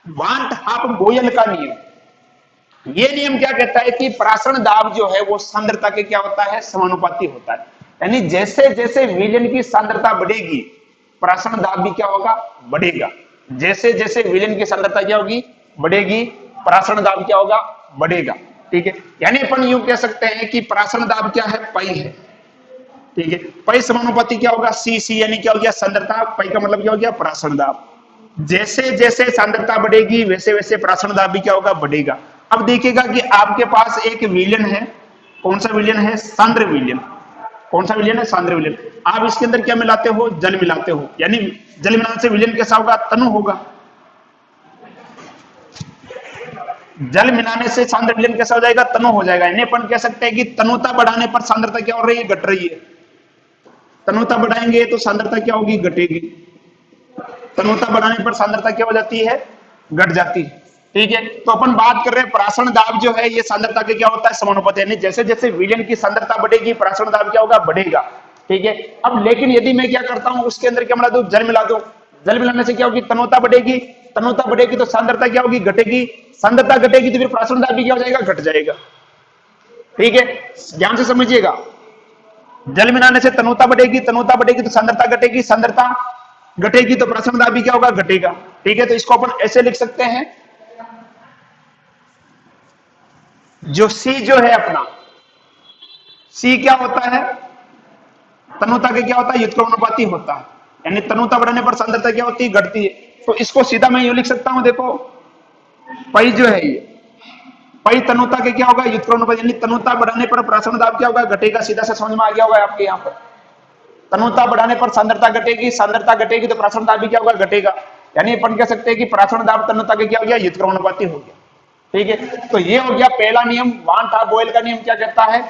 वांट हाफ बोयल का नियम। ये नियम क्या कहता है कि प्रासरण दाब जो है वो सांद्रता के क्या होता है, समानुपाती होता है, यानी जैसे जैसे विलयन की सांद्रता बढ़ेगी प्रासरण दाब भी क्या होगा, बढ़ेगा। जैसे जैसे विलयन की सांद्रता क्या होगी, बढ़ेगी, प्रासरण दाब क्या होगा, बढ़ेगा, ठीक है। यानी अपन यूं कह सकते हैं कि प्रासरण दाब क्या है, पाई है, ठीक है। पाई समानुपाती क्या होगा, सी यानी क्या हो गया, सांद्रता, पाई का मतलब क्या हो गया, प्रासरण दाब। जैसे जैसे सांद्रता बढ़ेगी वैसे वैसे प्रासरण दाब भी क्या होगा, बढ़ेगा। अब देखिएगा कि आपके पास एक विलयन है, कौन सा विलयन है, सांद्र विलयन। कौन सा विलयन है, सांद्र विलयन। आप इसके अंदर क्या मिलाते हो, जल मिलाते हो, यानी जल मिलाने से विलयन कैसा होगा, तनु होगा। जल मिलाने से सांद्र विलयन कैसा हो जाएगा, तनु हो जाएगा। यानी अपन कह सकते हैं कि तनुता बढ़ाने पर सांद्रता क्या हो रही है, घट रही है। तनुता बढ़ाएंगे तो सांद्रता क्या होगी, घटेगी। तनुता बढ़ाने पर सांद्रता क्या हो जाती है, घट जाती है, ठीक है। तो अपन बात कर रहे हैं प्रासरण दाब जो है ये सांद्रता के क्या होता है, समानुपाती, यानी जैसे जैसे विलयन की सांद्रता बढ़ेगी प्रासरण दाब क्या होगा, बढ़ेगा, ठीक है। अब लेकिन यदि मैं क्या करता हूं, उसके अंदर क्या मिला दूं, जल मिला दूं, जल मिलाने से क्या होगी, तनुता बढ़ेगी, तनुता बढ़ेगी तो सांद्रता क्या होगी, घटेगी, सांद्रता घटेगी तो फिर प्रासरण दाब भी क्या हो जाएगा, घट जाएगा, ठीक है। ध्यान से समझिएगा, जल मिलाने से तनुता बढ़ेगी, तनुता बढ़ेगी तो सांद्रता घटेगी, सांद्रता घटेगी तो प्रासरण दाब भी क्या होगा, घटेगा, ठीक है। तो इसको अपन ऐसे लिख सकते हैं जो C जो है अपना, C क्या होता है, तनुता के क्या होता है, व्युत्क्रमानुपाती होता है, यानी तनुता बढ़ने पर सांद्रता क्या होती है, घटती है। तो इसको सीधा मैं यूं लिख सकता हूं, देखो पाई जो है ये, पाई तनुता के क्या होगा, व्युत्क्रमानुपाती, यानी तनुता बढ़ाने पर प्रासरण दाब क्या होगा, घटेगा। सीधा से समझ में आ गया होगा आपके यहाँ पर, तनुता बढ़ाने पर सांद्रता घटेगी, सांद्रता घटेगी तो प्रासरण दाब भी क्या होगा, घटेगा। यानी अपन कह सकते हैं कि प्रासरण दाब तनुता के क्या हो गया, व्युत्क्रमानुपाती हो गया। ठीक है, तो ये हो गया पहला नियम। वान टॉप बॉयल का नियम क्या कहता है,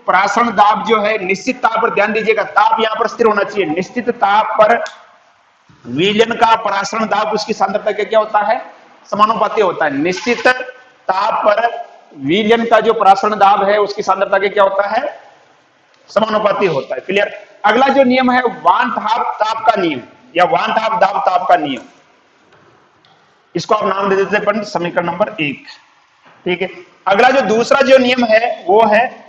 प्रासरण दाब जो है निश्चित ताप पर, ध्यान दीजिएगा ताप यहां पर स्थिर होना चाहिए, निश्चित ताप पर विलयन का प्रासरण दाब उसकी सांद्रता के क्या होता है, समानुपाती होता है। निश्चित ताप पर विलयन का जो प्रासरण दाब है उसकी सांद्रता के क्या होता है, समानुपाती होता है। क्लियर। अगला जो नियम है वान टॉप ताप का नियम या वान टॉप दाब ताप का नियम, इसको आप नाम दे देते हैं समीकरण नंबर 1। ठीक है, अगला जो दूसरा जो नियम है वो है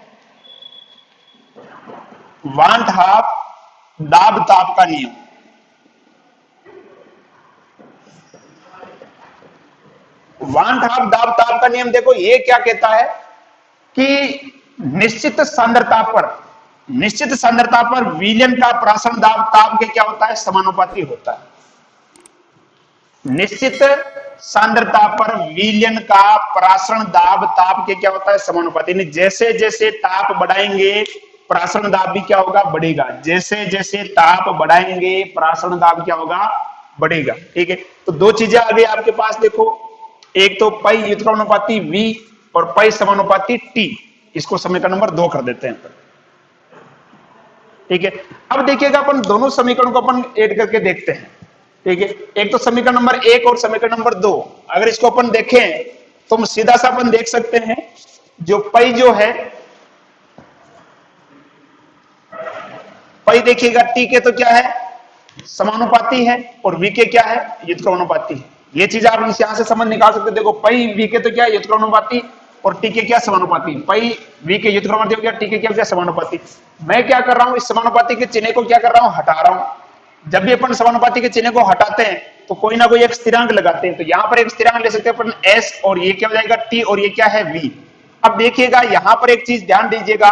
वान टॉप दाब ताप का नियम। वान टॉप दाब ताप का नियम देखो ये क्या कहता है कि निश्चित सांद्रता पर विलयन का प्रासरण दाब ताप के क्या होता है, समानुपाती होता है। निश्चित सांद्रता पर विलयन का प्रासरण दाब ताप के क्या होता है, समानुपाती। जैसे जैसे ताप बढ़ाएंगे प्रासरण दाब भी क्या होगा, बढ़ेगा। जैसे जैसे ताप बढ़ाएंगे प्रासरण दाब क्या होगा, बढ़ेगा। ठीक है, तो दो चीजें आ गई आपके पास, देखो एक तो पाई व्युत्क्रमानुपाती V और पाई समानुपाती T। इसको समीकरण नंबर 2 कर देते हैं। ठीक है, अब देखिएगा अपन दोनों समीकरणों को अपन ऐड करके देखते हैं। ठीक है, एक तो समीकरण नंबर 1 और समीकरण नंबर 2, अगर इसको अपन देखें तो सीधा सा अपन देख सकते हैं जो पाई जो है, पाई देखिएगा T के तो क्या है, समानुपाती है और V के क्या है, व्युत्क्रमानुपाती है। ये चीज आप यहां से समझ निकाल सकते हैं। देखो पाई V के तो क्या है, व्युत्क्रमानुपाती और T के क्या, समानुपाती। पाई V के व्युत्क्रमानुपाती हो गया, T के क्या, समानुपाती। मैं क्या कर रहा हूं, इस समानुपाती के चिन्ह को क्या कर रहा हूं, हटा रहा हूं। जब भी अपन समानुपाती के चिन्ह को हटाते हैं तो कोई ना कोई एक स्थिरांक लगाते हैं। तो यहां पर एक स्थिरांक ले सकते हैं अपन S, और ये क्या हो जाएगा T, और ये क्या है V। अब देखिएगा यहां पर एक चीज ध्यान दीजिएगा,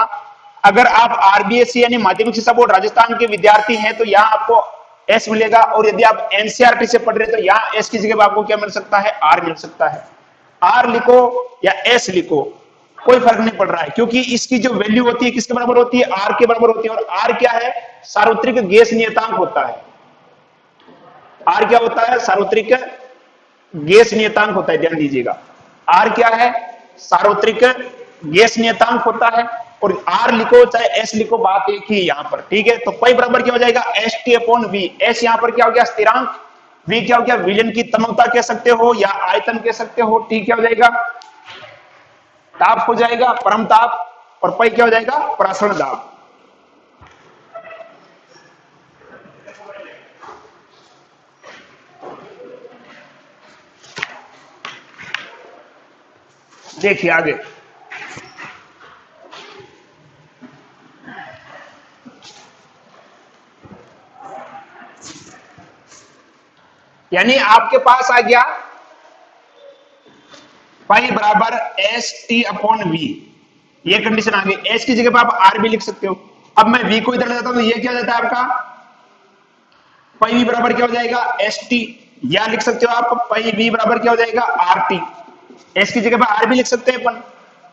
अगर आप आरबीएससी यानी माध्यमिक शिक्षा बोर्ड राजस्थान के विद्यार्थी हैं तो यहाँ आपको S मिलेगा, और यदि आप एनसीईआरटी से पढ़ रहे हैं तो यहाँ S की जगह आपको क्या मिल सकता है, R मिल सकता है। R लिखो या S लिखो, कोई फर्क नहीं पड़ रहा है, क्योंकि इसकी जो वैल्यू होती है किसके बराबर होती है, R के बराबर होती है। और R क्या है, सार्वत्रिक गैस नियतांक होता है। R क्या होता है, सार्वत्रिक गैस नियतांक होता है, ध्यान दीजिएगा। R क्या है, सार्वत्रिक गैस नियतांक होता है। और R लिखो चाहे S लिखो, बात एक ही यहां पर। ठीक है, तो पाई बराबर क्या हो जाएगा, ST/V। S यहां पर क्या हो गया, स्थिरांक। V क्या हो गया, विलयन की तन्यता कह सकते हो या आयतन कह सकते हो। T क्या हो जाएगा, ताप हो जाएगा, परम ताप। और पाई क्या हो जाएगा, प्रासरण दाब। देखिए आगे, यानी आपके पास आ गया पाई बराबर ST/V। ये कंडीशन आ गई। S की जगह पर आप R भी लिख सकते हो। अब मैं V को इधर ले जाता हूं तो ये क्या हो जाता है आपका, पाई V बराबर क्या हो जाएगा, ST। या लिख सकते हो आप पाई V बराबर क्या हो जाएगा, RT। S की जगह पर R भी लिख सकते हैं अपन।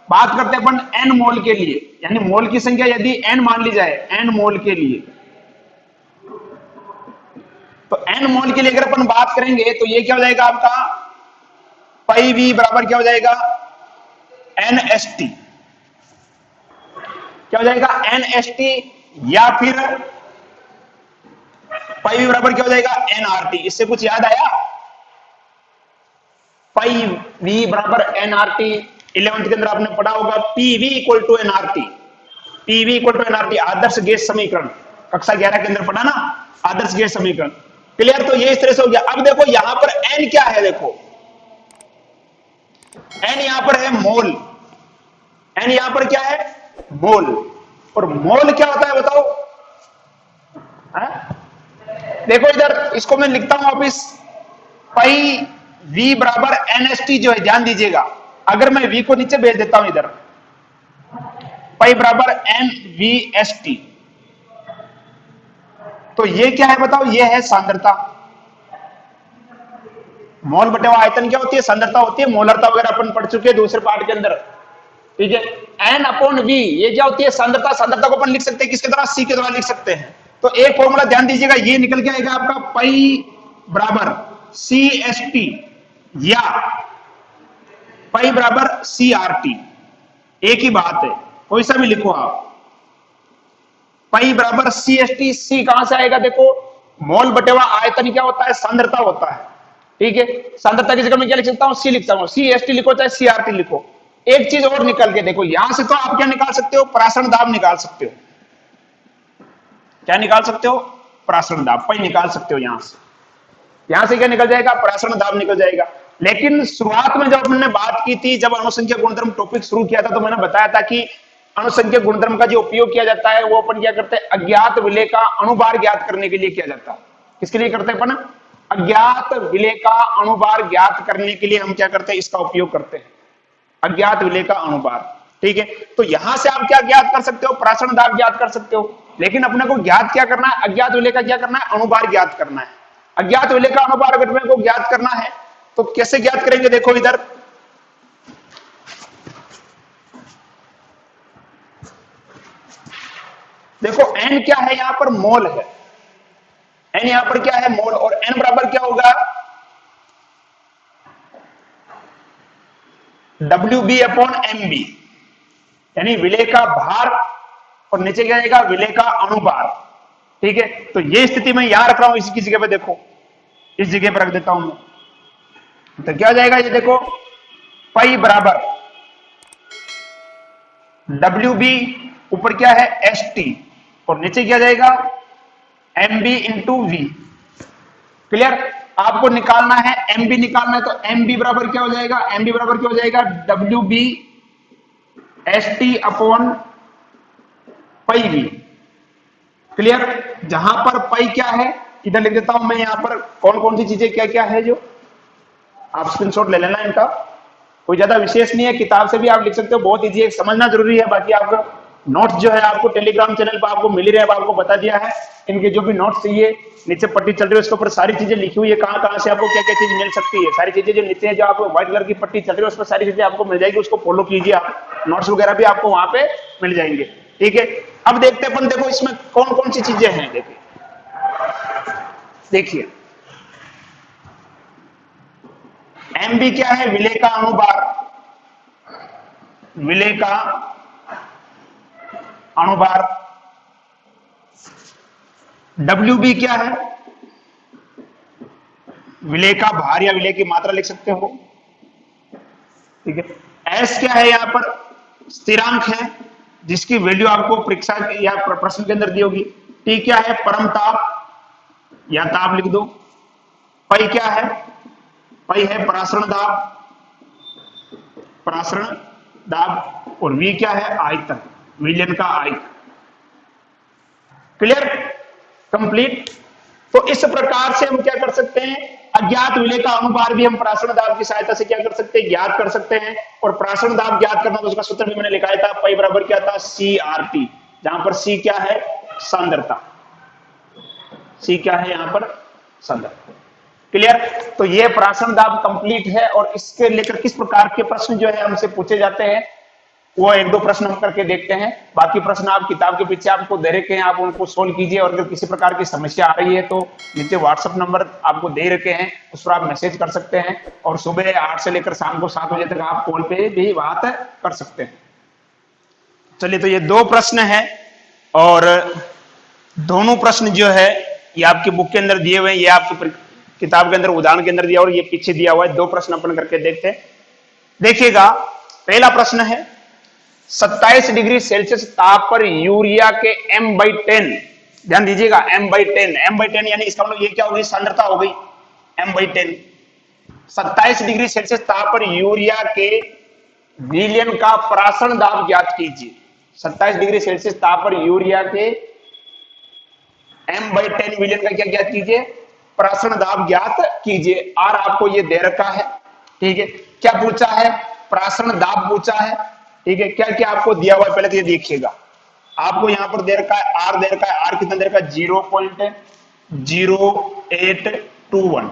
बात करते हैं अपन N मोल के लिए, यानी मोल की संख्या यदि N मान ली जाए, N मोल के लिए, तो N मोल के लिए अगर अपन बात करेंगे तो ये क्या हो जाएगा आपका, पाई V बराबर क्या हो जाएगा, NST। क्या हो जाएगा, NST। या फिर पाई V बराबर क्या हो जाएगा, NRT। इससे कुछ याद आया, पाई V बराबर NRT 11th के अंदर आपने पढ़ा होगा, PV equal to NRT। PV equal to NRT आदर्श गैस समीकरण, कक्षा 11 के अंदर पढ़ा ना, आदर्श गैस समीकरण। क्लियर। तो ये इस तरह से हो गया। अब देखो यहां पर N क्या है, देखो N यहां पर है मोल। N यहां पर क्या है, मोल। और मोल क्या होता है बताओ, देखो इधर इसको मैं लिखता हूं वापिस, पाई V बराबर NST जो है, ध्यान दीजिएगा। अगर मैं V को नीचे भेज देता हूं इधर, पाई बराबर एम वी एस टी। तो ये क्या है बताओ, ये है सांद्रता। मोल बटे आयतन क्या होती है, सांद्रता होती है। मोलरता वगैरह अपन पढ़ चुके हैं दूसरे पार्ट के अंदर, ठीक है। एन अपॉन वी ये क्या होती है, सांद्रता। सांद्रता को अपन लिख सकते हैं किसके द्वारा, सी के द्वारा लिख सकते हैं। तो एक फॉर्मूला ध्यान दीजिएगा, ये निकल के आएगा आपका पाई बराबर सी एस टी या पाई बराबर सी आर टी। एक ही बात है, कोई सा भी लिखो आप। पाई बराबर सी एस टी, सी कहां से आएगा देखो, मोल बटेवा आयतन क्या होता है, सांद्रता होता है, ठीक है। सांद्रता की जगह मैं क्या लिख सकता हूं, सी लिख सकता हूं। सी एस टी लिखो चाहे सी आर टी लिखो। एक चीज और निकल के देखो, यहां से तो आप क्या निकाल सकते हो, प्रासरण दाब निकाल सकते हो। क्या निकाल सकते हो, प्रासरण दाब, पाई निकाल सकते हो। यहां से क्या निकल जाएगा, प्रासरण दाब निकल जाएगा। लेकिन शुरुआत में जब हमने बात की थी, जब अणुसंख्यक गुणधर्म टॉपिक शुरू किया था, तो मैंने बताया था कि अणुसंख्यक गुणधर्म का जो उपयोग किया जाता है वो अपन क्या करते हैं, अज्ञात विलेय का अणुभार ज्ञात करने के लिए किया जाता है। किसके लिए करते हैं अपन, अज्ञात विलेय का अणुभार ज्ञात करने के लिए हम क्या करते हैं, इसका उपयोग करते हैं, अज्ञात विलेय का अणुभार, ठीक है। तो यहां से आप क्या ज्ञात कर सकते हो, प्रासरण दाब ज्ञात कर सकते हो। लेकिन अपने को ज्ञात क्या करना है, अज्ञात विलेय का क्या करना है, अणुभार ज्ञात करना है। अज्ञात विलेय का अणुभार अगर अपने को ज्ञात करना है तो कैसे ज्ञात करेंगे, देखो इधर देखो, n क्या है, यहां पर मोल है। n यहां पर क्या है, मोल। और n बराबर क्या होगा, WB अपॉन MB, यानी विलेय का भार और नीचे क्या आएगा, विलेय का अणुभार, ठीक है। तो ये स्थिति मैं यहां रख रहा हूं, इसकी जगह पे देखो, इस जगह पर रख देता हूं मैं। तो क्या हो जाएगा, ये देखो पाई बराबर WB ऊपर क्या है ST और नीचे क्या जाएगा MB इंटू वी। क्लियर। आपको निकालना है MB निकालना है, तो MB बराबर क्या हो जाएगा, MB बराबर क्या हो जाएगा, WB ST upon pi V. Clear. जहां पर पाई क्या है, इधर लिख देता हूं मैं, यहां पर कौन कौन सी चीजें क्या क्या है, जो आप स्क्रीनशॉट ले लेना इनका, कोई ज्यादा विशेष नहीं है, किताब से भी आप लिख सकते हो, बहुत इजी है, समझना जरूरी है। बाकी आपका नोट्स जो है आपको टेलीग्राम चैनल पर आपको मिल ही रहे हैं, आपको बता दिया है। इनके जो भी नोट्स चाहिए, नीचे पट्टी चल रही है उसके ऊपर सारी चीजें लिखी हुई है, कहां कहां से आपको क्या क्या चीज मिल सकती है, सारी चीजें जो नीचे जो आपको व्हाइट कलर की पट्टी चल रही है उस पर सारी चीजें आपको मिल जाएगी, उसको फॉलो कीजिए आप। नोट्स वगैरह भी आपको वहां पे मिल जाएंगे, ठीक है। अब देखते हैं अपन, देखो इसमें कौन कौन सी चीजें हैं, देखिए MB क्या है, विलेय का अणुभार, विलेय का अणुभार। WB क्या है, विलेय का भार या विलेय की मात्रा लिख सकते हो, ठीक है। S क्या है, यहां पर स्थिरांक है जिसकी वैल्यू आपको परीक्षा या प्रश्न के अंदर दी होगी। T क्या है, परम ताप या ताप लिख दो। पाई क्या है, पाई है प्रासरण दाब, प्रासरण दाब। और V क्या है, आयतन, विलयन का आयतन। Clear, complete. तो इस प्रकार से हम क्या कर सकते हैं, अज्ञात विलेय का अणुभार भी हम प्रासरण दाब की सहायता से क्या कर सकते हैं, ज्ञात कर सकते हैं। और प्रासरण दाब ज्ञात करना तो उसका सूत्र भी मैंने लिखाया था, पाई बराबर क्या था, CRT, जहां पर C क्या है, सांद्रता, C क्या है यहां पर, सांद्रता। क्लियर। तो ये प्रासरण दाब कंप्लीट है। और इसके लेकर किस प्रकार के प्रश्न जो है हमसे पूछे जाते हैं, वो एक दो प्रश्न हम करके देखते हैं। बाकी प्रश्न आप किताब के पीछे आपको दे रखे हैं, आप उनको सोल्व कीजिए। और अगर किसी प्रकार की समस्या आ रही है तो नीचे व्हाट्सएप नंबर आपको दे रखे हैं, उस पर आप मैसेज कर सकते हैं। और सुबह 8 से लेकर शाम को 7 बजे तक आप कॉल पे भी बात कर सकते हैं। चलिए, तो ये 2 प्रश्न हैं और दोनों प्रश्न जो है ये आपकी बुक के अंदर दिए हुए हैं, ये आपकी किताब के अंदर उदाहरण के अंदर दिया और ये पीछे दिया हुआ है। 2 प्रश्न अपन करके देखते हैं। देखिएगा, पहला प्रश्न है 27 डिग्री सेल्सियस ताप पर यूरिया के m/10, ध्यान दीजिएगा m/10 यानी इसका मतलब ये क्या होगी, सांद्रता हो गई m/10। 27 डिग्री सेल्सियस ताप पर यूरिया के विलयन का प्रासरण दाब ज्ञात कीजिए। 27 डिग्री सेल्सियस ताप पर यूरिया के m/10 विलयन का क्या ज्ञात कीजिए, प्रासरण दाब ज्ञात कीजिए। R आपको ये दे रखा है, ठीक है। क्या पूछा है, प्रासरण दाब पूछा है। ठीक है, क्या क्या आपको दिया हुआ है पहले तो ये देखिएगा। आपको यहां पर दे रखा है आर, दे रखा है आर कितना दे रखा है 0.0821,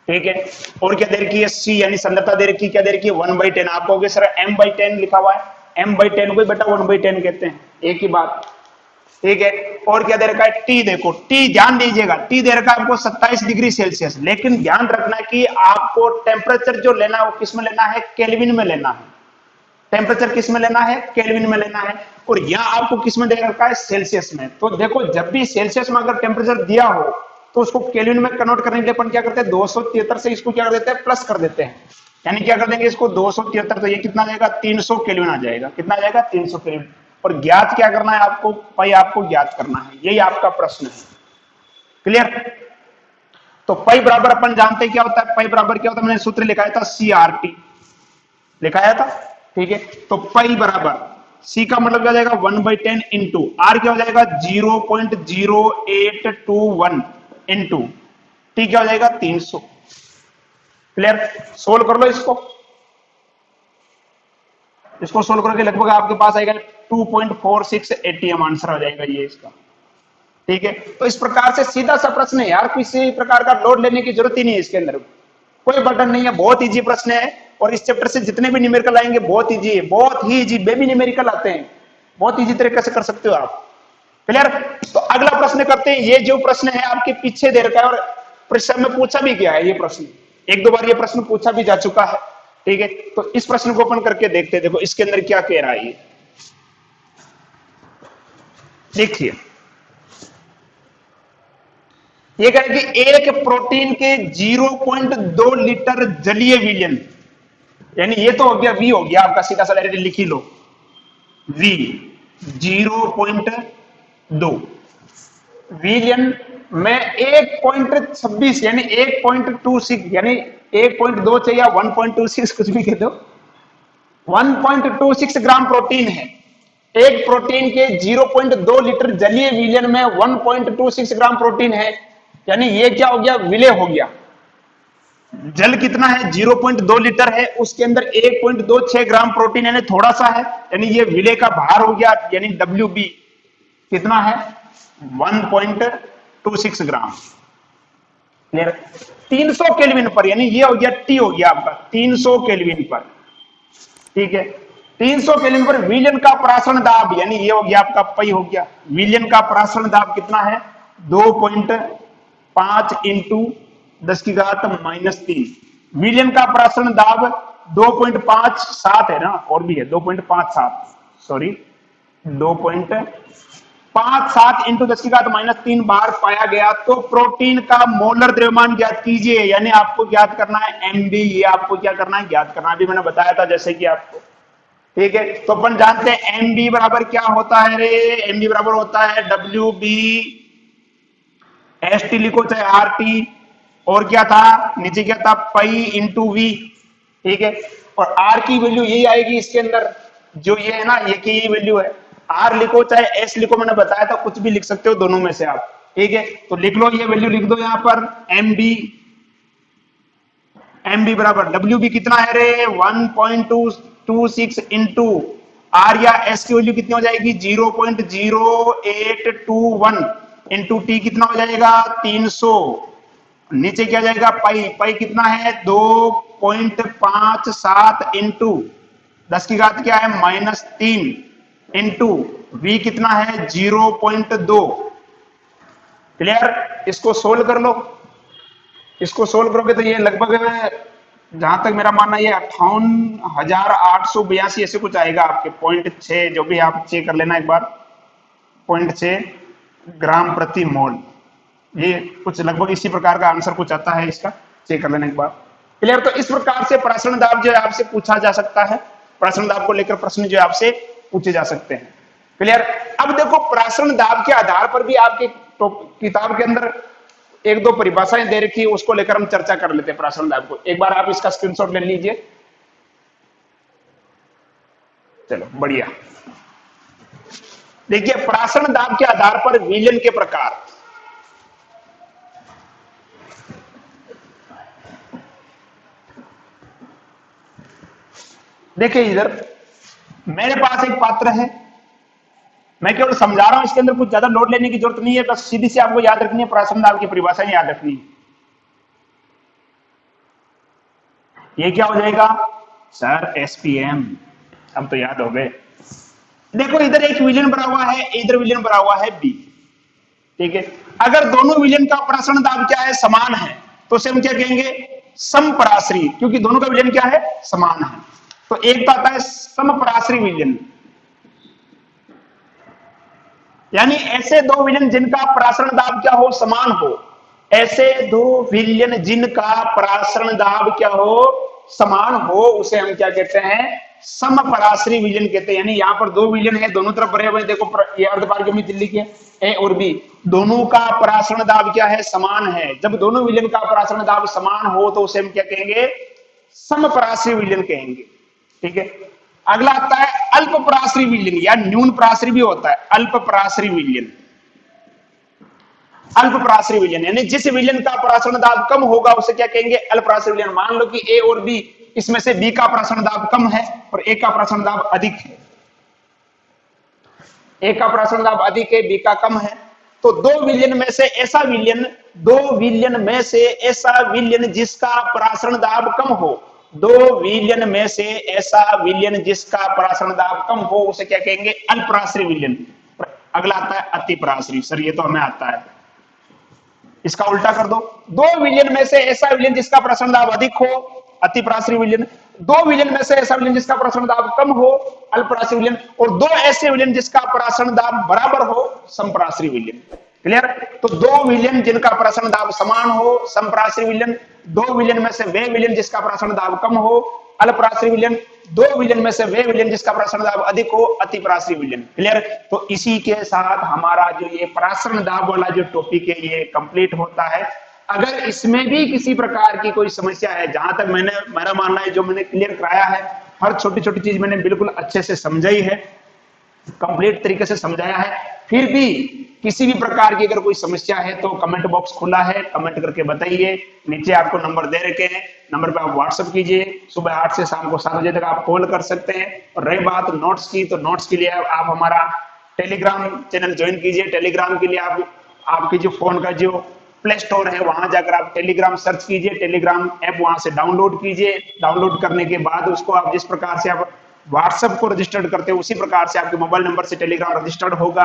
ठीक है। और क्या दे रखी है सी यानी सांद्रता दे रखी है, क्या दे रखी है 1/10। आप कहोगे सर m/10 लिखा हुआ है, m/10 को बेटा 1/10 कहते हैं, एक ही बात, ठीक है। और क्या दे रखा है टी, देखो टी ध्यान दीजिएगा, टी दे रखा है आपको 27 डिग्री सेल्सियस, लेकिन ध्यान रखना कि आपको टेम्परेचर जो लेना है वो किस में लेना है, केल्विन में लेना है। टेम्परेचर किस में लेना है, केल्विन में लेना है। और यहाँ आपको किस में दे रखा है, सेल्सियस में। तो देखो जब भी सेल्सियस में अगर टेम्परेचर दिया हो तो उसको केल्विन में कन्वर्ट करने के लिए अपन क्या करते हैं 273 से इसको क्या कर देते हैं प्लस कर देते हैं, यानी क्या कर देंगे इसको 273, तो ये कितना आ जाएगा 300 केल्विन आ जाएगा। कितना आ जाएगा 300 केल्विन। और ज्ञात क्या करना है आपको, पाई आपको ज्ञात करना है, यही आपका प्रश्न है। क्लियर। तो पाई बराबर अपन जानते हैं क्या होता है, पाई बराबर क्या होता है, मैंने सूत्र लिखाया था CRT लिखाया था, ठीक है। तो पाई बराबर सी का मतलब क्या हो जाएगा 1/10 इंटू आर क्या हो जाएगा 0.0821 इंटू टी क्या हो जाएगा 300। क्लियर। सोल्व कर लो इसको, इसको सोल्व करके लगभग आपके पास आएगा 2.46 ATM आंसर आ जाएगा ये इसका, ठीक है। तो इस प्रकार से सीधा सा प्रश्न है यार, किसी प्रकार का लोड लेने की जरूरत ही नहीं है इसके अंदर, कोई बटन नहीं है, बहुत इजी प्रश्न है। और इस चैप्टर से जितने भी न्यूमेरिकल आएंगे बहुत इजी है, बहुत ही इजी बेबी न्यूमेरिकल आते हैं, बहुत इजी तरीके से कर सकते हो आप। क्लियर। तो अगला प्रश्न करते हैं, ये जो प्रश्न है आपके पीछे दे रखा है और परीक्षा में पूछा भी गया है ये प्रश्न, एक दो बार ये प्रश्न पूछा भी जा चुका है, ठीक है। तो इस प्रश्न को अपन करके देखते हैं, देखो इसके अंदर क्या कह रहा है ये, देखिए ये कह रहे हैं कि एक प्रोटीन के 0.2 लीटर जलीय विलयन, यानी ये तो हो गया वी हो गया आपका, सीधा सा डायरेक्ट लिख ही लो वी 0.2 विलियन में 1.26 यानी 1.26 यानी 1.2 चाहिए 1.26 कुछ भी कह दो, 1.26 ग्राम प्रोटीन है। एक प्रोटीन के 0.2 लीटर जलीय विलयन में 1.26 ग्राम प्रोटीन है, यानी ये क्या हो गया विलय हो गया। जल कितना है 0.2 लीटर है, उसके अंदर 1.26 ग्राम प्रोटीन यानी थोड़ा सा है, यानी ये विलय का भार हो गया, यानी WB कितना है 1.26 ग्राम। 300 केल्विन पर, यानी ये हो गया टी हो गया आपका 300 केल्विन पर, ठीक है। 300 केल्विन पर विलयन का प्राशन दाब, यानी ये हो गया आपका पाई हो गया, विलयन का प्राशन दाब कितना है 2.5 इंटू 10⁻³ विलयन का प्राशन दाब 2.57 है ना, और भी है 2.57, सॉरी 2.57 इंटू 10⁻³ बार पाया गया। तो प्रोटीन का मोलर द्रव्यमान ज्ञात कीजिए, यानी आपको ज्ञात करना है MB, ये आपको क्या करना है ज्ञात करना है, अभी मैंने बताया था जैसे कि आपको, ठीक है। तो अपन जानते हैं MB बराबर क्या होता है रे, MB बराबर होता है WB ST लिखो चाहे RT, और क्या था नीचे क्या था पाई इंटू वी, ठीक है। और आर की वैल्यू यही आएगी इसके अंदर, जो ये है ना ये की यही वैल्यू है, आर लिखो चाहे एस लिखो, मैंने बताया था कुछ भी लिख सकते हो दोनों में से आप, ठीक है। तो लिख लो ये वैल्यू लिख दो यहां पर एमबी बराबर WB कितना है रे 1.26 इंटू आर या एस की वैल्यू कितनी हो जाएगी 0.0821 इंटू टी कितना हो जाएगा 300, नीचे क्या जाएगा पाई, पाई कितना है 2.57 इंटू 10⁻³ क्या है -3 इंटू वी कितना है 0.2। क्लियर। इसको सोल्व कर लो, इसको सोल्व करोगे तो ये लगभग जहां तक मेरा मानना ये 58,882 ऐसे कुछ आएगा आपके 0.6, जो भी आप चेक कर लेना एक बार 0.6 ग्राम प्रति मोल, ये कुछ लगभग इसी प्रकार का आंसर कुछ आता है इसका, चेक कर लेना एक बार। क्लियर। तो इस प्रकार से प्राशन दाब जो है आपसे पूछा जा सकता है, प्राशन दाब को लेकर प्रश्न जो आपसे पूछे जा सकते हैं। क्लियर। अब देखो प्राशन दाब के आधार पर भी आपके किताब के अंदर एक दो परिभाषाएं दे रखी है, उसको लेकर हम चर्चा कर लेते हैं प्राशन दाब को। एक बार आप इसका स्क्रीनशॉट ले लीजिए, चलो बढ़िया। देखिए प्राशन दाब के आधार पर विलयन के प्रकार, देखिए इधर मेरे पास एक पात्र है, मैं केवल समझा रहा हूं, इसके अंदर कुछ ज्यादा लोड लेने की जरूरत नहीं है, बस सीधी सी आपको याद रखनी है, प्रासंग दाब की परिभाषा याद रखनी है। ये क्या हो जाएगा सर? एसपीएम। अब तो याद हो गए। देखो इधर एक विलयन बना हुआ है, इधर विलयन बना हुआ है बी, ठीक है। अगर दोनों विलयन का प्रासरण दाब क्या है? समान है, तो उसे हम क्या कहेंगे? समपराश्री, क्योंकि दोनों का विलयन क्या है? समान है। तो एक तो आता है समपराश्री विलयन, यानी ऐसे दो विलयन जिनका प्रासरण दाब क्या हो? समान हो। ऐसे दो विलयन जिनका प्रासरण दाब क्या हो? समान हो, उसे हम क्या कहते हैं? समपराश्री विलयन कहते हैं। यानी यहाँ पर दो विलयन है, दोनों तरफ भरे हुए, देखो ये अर्धपारगम्य दिल्ली के ए और बी, दोनों का प्रासरण दाब क्या है? समान है। जब दोनों विलयन का प्रासरण दाब समान हो तो उसे हम क्या कहेंगे? समपराश्री विलयन कहेंगे, ठीक है। अगला आता है अल्प पराश्री विलयन, या न्यून पराश्री भी होता है, अल्प पराश्री विलयन। अल्प पराश्री विलयन यानी जिस विलयन का प्रासरण दाब कम होगा उसे क्या कहेंगे? अल्प पराश्री विलयन। मान लो कि ए और बी, इसमें से बी का प्रासरण दाब कम है और ए का प्रासरण दाब अधिक है। ए का प्रासरण दाब अधिक है, बी का कम है, तो दो विलयन में से ऐसा विलयन, दो विलयन में से ऐसा विलयन जिसका प्रासरण दाब कम हो, दो विलयन में से ऐसा विलयन जिसका प्रासरण दाब कम हो, उसे क्या कहेंगे? अल्पराश्री विलयन। अगला आता है अतिपराश्री। सर ये तो हमें आता है, इसका उल्टा कर दो। दो विलयन में से ऐसा विलयन जिसका प्रासरण दाब अधिक हो, अतिपराश्री विलयन। दो विलयन में से ऐसा विलयन जिसका प्रासरण दाब कम हो, अल्पराश्री विलयन। और दो ऐसे विलयन जिसका प्रासरण दाब बराबर हो, समपराश्री विलयन। क्लियर? तो दो विलयन जिनका प्रासरण दाब समान हो, समपराश्री विलयन। दो विलयन में से वे विलयन जिसका प्रासरण दाब कम हो, अल्पराश्री विलयन। दो विलयन में से वे विलयन जिसका प्रासरण दाब अधिक हो, अतिपराश्री विलयन। क्लियर? तो इसी के साथ हमारा जो ये प्रासरण दाब वाला जो टॉपिक है ये कंप्लीट होता है। अगर इसमें भी किसी प्रकार की कोई समस्या है, जहां तक मेरा मानना है, जो मैंने क्लियर कराया है, हर छोटी छोटी चीज मैंने बिल्कुल अच्छे से समझाई है, कंप्लीट तरीके से समझाया है, फिर भी किसी भी प्रकार की अगर कोई समस्या है तो कमेंट बॉक्स खुला है, कमेंट करके बताइए। नीचे आपको नंबर दे रखे हैं, नंबर पे आप व्हाट्सएप कीजिए। सुबह 8 से शाम को 7 बजे तक आप कॉल कर सकते हैं। और रही बात नोट्स की, तो नोट्स के लिए आप हमारा टेलीग्राम चैनल ज्वाइन कीजिए। टेलीग्राम के लिए आप आपकी जो फोन का जो प्ले स्टोर है वहां जाकर आप टेलीग्राम सर्च कीजिए, टेलीग्राम ऐप वहां से डाउनलोड कीजिए। डाउनलोड करने के बाद उसको आप जिस प्रकार से आप व्हाट्सएप को रजिस्टर्ड करते हैं उसी प्रकार से आपके मोबाइल नंबर से टेलीग्राम रजिस्टर्ड होगा।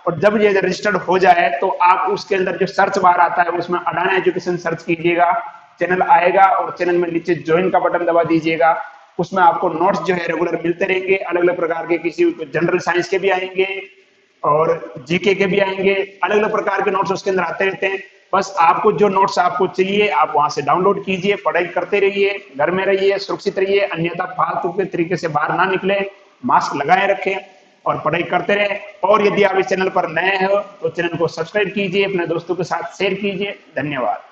और जब ये रजिस्टर्ड हो जाए तो आप उसके अंदर जो सर्च बार आता है उसमें अडाना एजुकेशन सर्च कीजिएगा, चैनल आएगा और चैनल में नीचे ज्वाइन का बटन दबा दीजिएगा। उसमें आपको नोट्स जो है रेगुलर मिलते रहेंगे, अलग अलग प्रकार के, किसी जनरल साइंस के भी आएंगे और जीके के भी आएंगे, अलग अलग प्रकार के नोट्स उसके अंदर आते रहते हैं। बस आपको जो नोट्स आपको चाहिए आप वहां से डाउनलोड कीजिए, पढ़ाई करते रहिए, घर में रहिए, सुरक्षित रहिए, अन्यथा फालतू के तरीके से बाहर ना निकले, मास्क लगाए रखें और पढ़ाई करते रहें। और यदि आप इस चैनल पर नए हो तो चैनल को सब्सक्राइब कीजिए, अपने दोस्तों के साथ शेयर कीजिए। धन्यवाद।